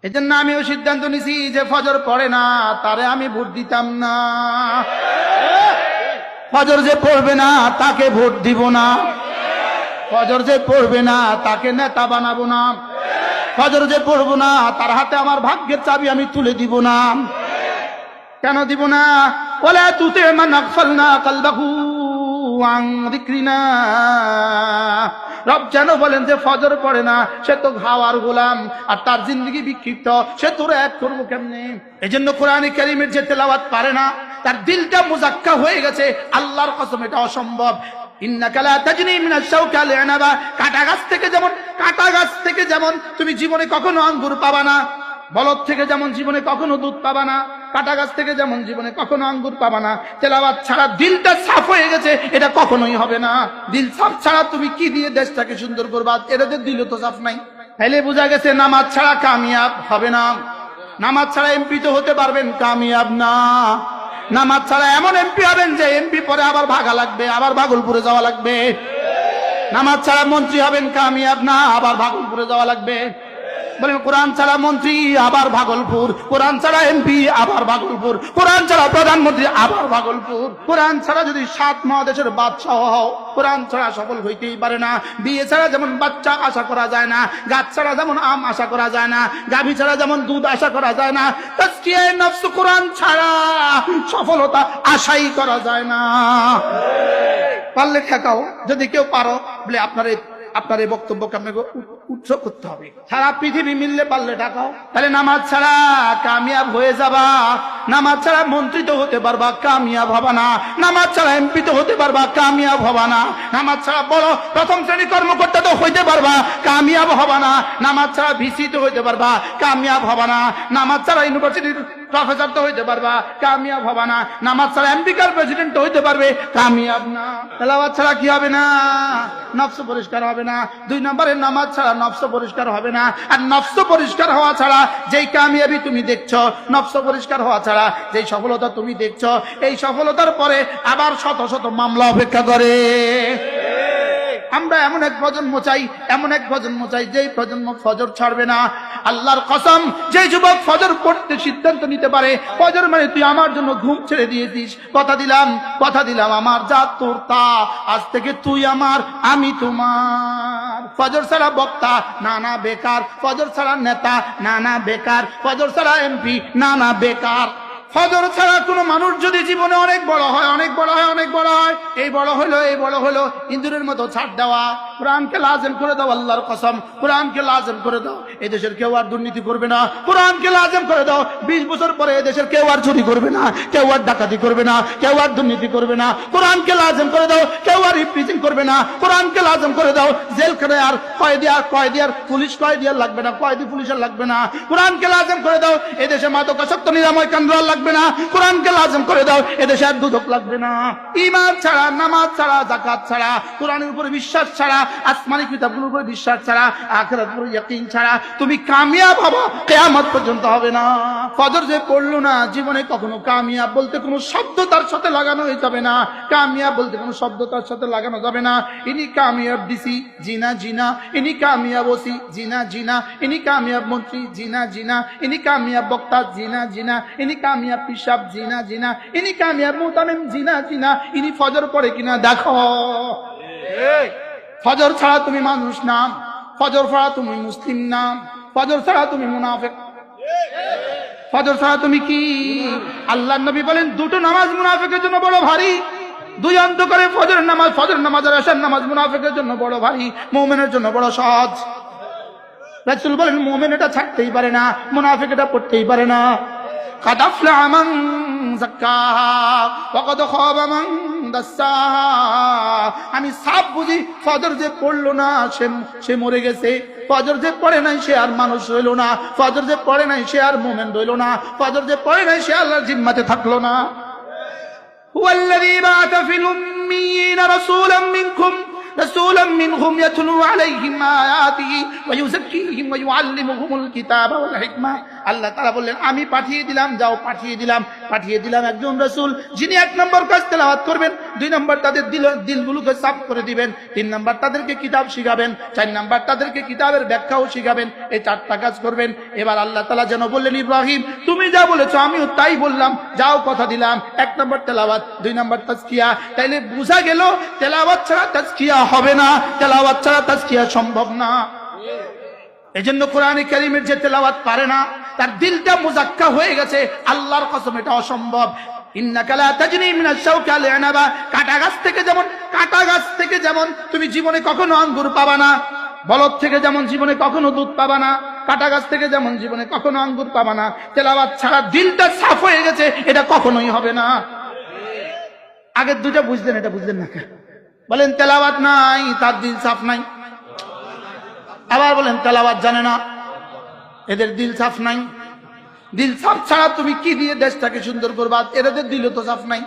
এজন্য আমিও সিদ্ধান্ত নিছি যে ফজর পড়ে না তারে আমি ভোট দিতাম না। ফজর যে পড়বে না তাকে ভোট দিব না। ফজর যে পড়বে না তাকে নেতা বানাবো না। ফজর যে পড়বো না তার হাতে আমার ভাগ্যের চাবি আমি তুলে দিব না। কেন দিব না? ওয়ালা তুতি মান আগফালনা কলবাহু আন যিকরিনা। রব যেন বলেন যে ফজর পড়ে না সে তো হাওয়ার গোলাম আর তার জিন্দগি বিক্ষিপ্ত, সে তোর এক করবো কেমনে? এজন্য কোরআনে কারীমের যে তেলাওয়াত পারে না তার দিলটা মুজাক্কা হয়ে গেছে। আল্লাহর কসম এটা অসম্ভব। ইন্নাকা লা তাজনি মিনাশ শাওকা লি'নাবা। কাটা গাছ থেকে যেমন তুমি জীবনে কখনো আঙ্গুর পাবা না, বলদ থেকে যেমন জীবনে কখনো দুধ পাবা না, কাটা গাছ থেকে যেমন জীবনে কখনো আঙ্গুর পাবা না। তেলাওয়াত ছাড়া দিলটা সাফ হয়ে গেছে এটা কখনোই হবে না। দিল সাফ ছাড়া তুমি কি দিয়ে দেশটাকে সুন্দর করবা? এটাতে দিল তো সাফ নাই। তাইলে বোঝা গেছে নামাজ ছাড়া কামিয়াব হবে না। নামাজ ছাড়া এমপি তো হতে পারবেন, কামিয়াব না। নামাজ ছাড়া এমন এমপি হবেন যে এমপি পরে আবার ভাগা লাগবে, আবার ভাগলপুরে যাওয়া লাগবে। নামাজ ছাড়া মন্ত্রী হবেন, কামিয়াব না, আবার ভাগলপুরে যাওয়া লাগবে। বলেন কোরআন ছাড়া মন্ত্রী আবার ভাগলপুর, কোরআন ছাড়া এমপি আবার ভাগলপুর, কোরআন ছাড়া প্রধানমন্ত্রী আবার ভাগলপুর। কোরআন ছাড়া যদি 7 মহাদেশের বাদশাহ হও, কোরআন ছাড়া সফল হইতেই পারে না। বিয়ে ছাড়া যেমন বাচ্চা আশা করা যায় না, গাছ ছাড়া যেমন আম আশা করা যায় না, গাভী ছাড়া যেমন দুধ আশা করা যায় না, তাজকিয়ায়ে নফস কোরআন ছাড়া সফলতা আশাই করা যায় না। পারলে ঠেকাও, যদি কেউ পারো বলে আপনার এই বক্তব্যকে আপনাকে উৎস করতে হবে। সারা পৃথিবী মিললে পারলে টাকাও। তাহলে নামাজ ছাড়া কামিয়াব হয়ে যাবা। নামাজ ছাড়া মন্ত্রী তো হতে পারবা, কামিয়াব হবা না। নামাজ ছাড়া এমপি তো হতে পারবা, কামিয়াব হবা না। নামাজ ছাড়া বড় প্রথম শ্রেণী কর্মকর্তা তো হইতে পারবা, কামিয়াব হবা না। নামাজ ছাড়া ভিসি তো হইতে পারবা, কামিয়াব হবা না। নামাজ ছাড়া ইউনিভার্সিটির প্রফেসর তো হইতে পারবা, কামিয়াব হবা না। নামাজ ছাড়া আমেরিকার প্রেসিডেন্ট তো হইতে পারবে, কামিয়াব না। তেলাওয়াত ছাড়া কি হবে না? নফস পরিষ্কার হবে না। 2 নম্বরে নামাজ ছাড়া নফস পরিষ্কার হবে না। আর নফস পরিষ্কার হওয়া ছাড়া যেই কামিয়াবি তুমি দেখছো, নফস পরিষ্কার হওয়া ছাড়া যেই সফলতা তুমি দেখছো, এই সফলতার পরে আবার শত শত মামলা অপেক্ষা করে। আমরা এমন এক প্রজন্ম চাই যেই প্রজন্ম ফজর ছাড়বে না। আল্লাহর কসম, যে যুবক ফজর পড়তে সিদ্ধান্ত নিতে পারে, ফজর মানে তুই আমার জন্য ঘুম ছেড়ে দিয়েছিস, কথা দিলাম আমার যা তোর তা, আজ থেকে তুই আমার আমি তোমার। ফজর ছাড়া বক্তা না বেকার, ফজর ছাড়া নেতা না বেকার, ফজর ছাড়া এমপি না বেকার। ফজর ছাড়া কোনো মানুষ যদি জীবনে অনেক বড় হয়, এই বড় হলো ইন্দুরের মতো ছাড় দেওয়া। কোরআনকে লাজেম করে দাও, আল্লাহর কসম কোরআনকে লাজেম করে দাও। এদেশের কেউ আর দুর্নীতি করবে না, কোরআনকে লাজেম করে দাও। 20 বছর পরে এদেশের কেউ আর চুরি করবে না, কেউ আর ডাকাতি করবে না, কেউ আর দুর্নীতি করবে না। কোরআনকে লাজেম করে দাও। কেউ আর ইফটিজিং করবে না, কোরআনকে লাজেম করে দাও। জেলখানে আর কয়েদি আর পুলিশ কয়েদি আর লাগবে না, কয়েদি পুলিশের লাগবে না। কোরআনকে লাজেম করে দাও। এদেশে মাদকাসক্ত নিরাময় কেন্দ্র লাগবে না, কোরআনকে লাজেম করে দাও। এদেশে আর দুদক লাগবে না। ঈমান ছাড়া, নামাজ ছাড়া, যাকাত ছাড়া, কোরআনের উপরে বিশ্বাস ছাড়া, আসমানি কিতাবগুলোর উপরে বিশ্বাস ছাড়া, আখিরাতের উপরে ইয়াকিন ছাড়া তুমি কামিয়াব হবা কিয়ামত পর্যন্ত হবে না। ফজর যে পড়লো না জীবনে কখনো কামিয়াব বলতে কোনো শব্দ তার সাথে লাগানো যাবে না। কামিয়াব বলতে কোনো শব্দ তার সাথে লাগানো যাবে না। ইনি কামিয়াব ডিসি, জিনা জিনা। ইনি কামিয়াব ওসি, জিনা জিনা। ইনি কামিয়াব মন্ত্রী, জিনা জিনা। ইনি কামিয়াব বক্তা, জিনা জিনা। ইনি কামিয়াব পিশাব, জিনা জিনা। ইনি কামিয়াব মুতামিম, জিনা জিনা। ইনি ফজর পড়ে কিনা দেখো। ফজর ছাড়া তুমি মানুষ না, ফজর ছাড়া তুমি মুসলিম না, ফজর ছাড়া তুমি মুনাফিক, ফজর ছাড়া তুমি কি? আল্লাহর নবী বলেন 2টো নামাজ মুনাফিকের জন্য বড় ভারী। 2 অন্ধকারে ফজর নামাজ আর এশার নামাজ মুনাফিকের জন্য বড় ভারী, মুমিনের জন্য বড় সহজ। রাসূল বলেন মুমিন এটা ছাড়তেই পারে না, মুনাফিক এটা পড়তেই পারে না। قد أفلح من زكاها وقد خاب من دساها। আমি সব বুঝি ফজর যে পড়লো না সে মরে গেছে, ফজর যে পড়ে নাই সে আর মানুষ রইল না, ফজর যে পড়ে নাই সে আর মুমিন রইল না, ফজর যে পড়ে নাই সে আল্লাহর জিম্মাতে থাকলো না। হুয়াল্লাযী বা'আথা ফিল উম্মিয়িনা রাসূলাম মিনকুম রাসূলাম মিনহুম ইয়াতলু আলাইহিম আয়াতিহি ওয়া ইউযাক্কিহিম ওয়া ইউআল্লিমুহুমুল কিতাবা ওয়াল হিকমা। আল্লাহ তাআলা বললেন আমি পাঠিয়ে দিলাম, যাও পাঠিয়ে দিলাম একজন রাসূল, যিনি 1 নম্বর কাজ তেলাওয়াত করবেন, 2 নম্বর তাদের দিলগুলোকে সাফ করে দিবেন, 3 নম্বর তাদেরকে কিতাব শিখাবেন, 4 নম্বর তাদেরকে কিতাবের ব্যাখ্যাও শিখাবেন। এই 4টা কাজ করবেন। এবার আল্লাহ তাআলা যেন বললেন, ইব্রাহিম তুমি যা বলেছো আমিও তাই বললাম, যাও কথা দিলাম। 1 নম্বর তেলাওয়াত, 2 নম্বর তাজকিয়া। তাইলে বোঝা গেল তেলাওয়াত ছাড়া তাজকিয়া হবে না, তেলাওয়াত ছাড়া তাজকিয়া সম্ভব না। এজন্য কোরআনে কারীমের যে তেলাওয়াত পারে না, তার দিলটা মুজাক্কা হয়ে গেছে, আল্লাহর কসম এটা অসম্ভব। ইন্নাকা লা তাজনি মিনাশ শাওকি আল আনাবা, কাটা গাছ থেকে যেমন তুমি জীবনে কখনো আঙ্গুর পাবা না, বলদ থেকে যেমন জীবনে কখনো দুধ পাবা না, কাটা গাছ থেকে যেমন জীবনে কখনো আঙ্গুর পাবা না। তেলাওয়াত ছাড়া দিলটা সাফ হয়ে গেছে, এটা কখনোই হবে না। আগের দুটো বুঝলেন, এটা বুঝলেন না কেন? বলেন তেলাওয়াত নাই তার দিল সাফ নাই। আবার বলেন তেলাওয়াত জানে না, এদের দিল সাফ নাই। দিল সাফ ছাড়া তুমি কি দিয়ে দেশটাকে সুন্দর করবা? এদের দিলও তো সাফ নাই।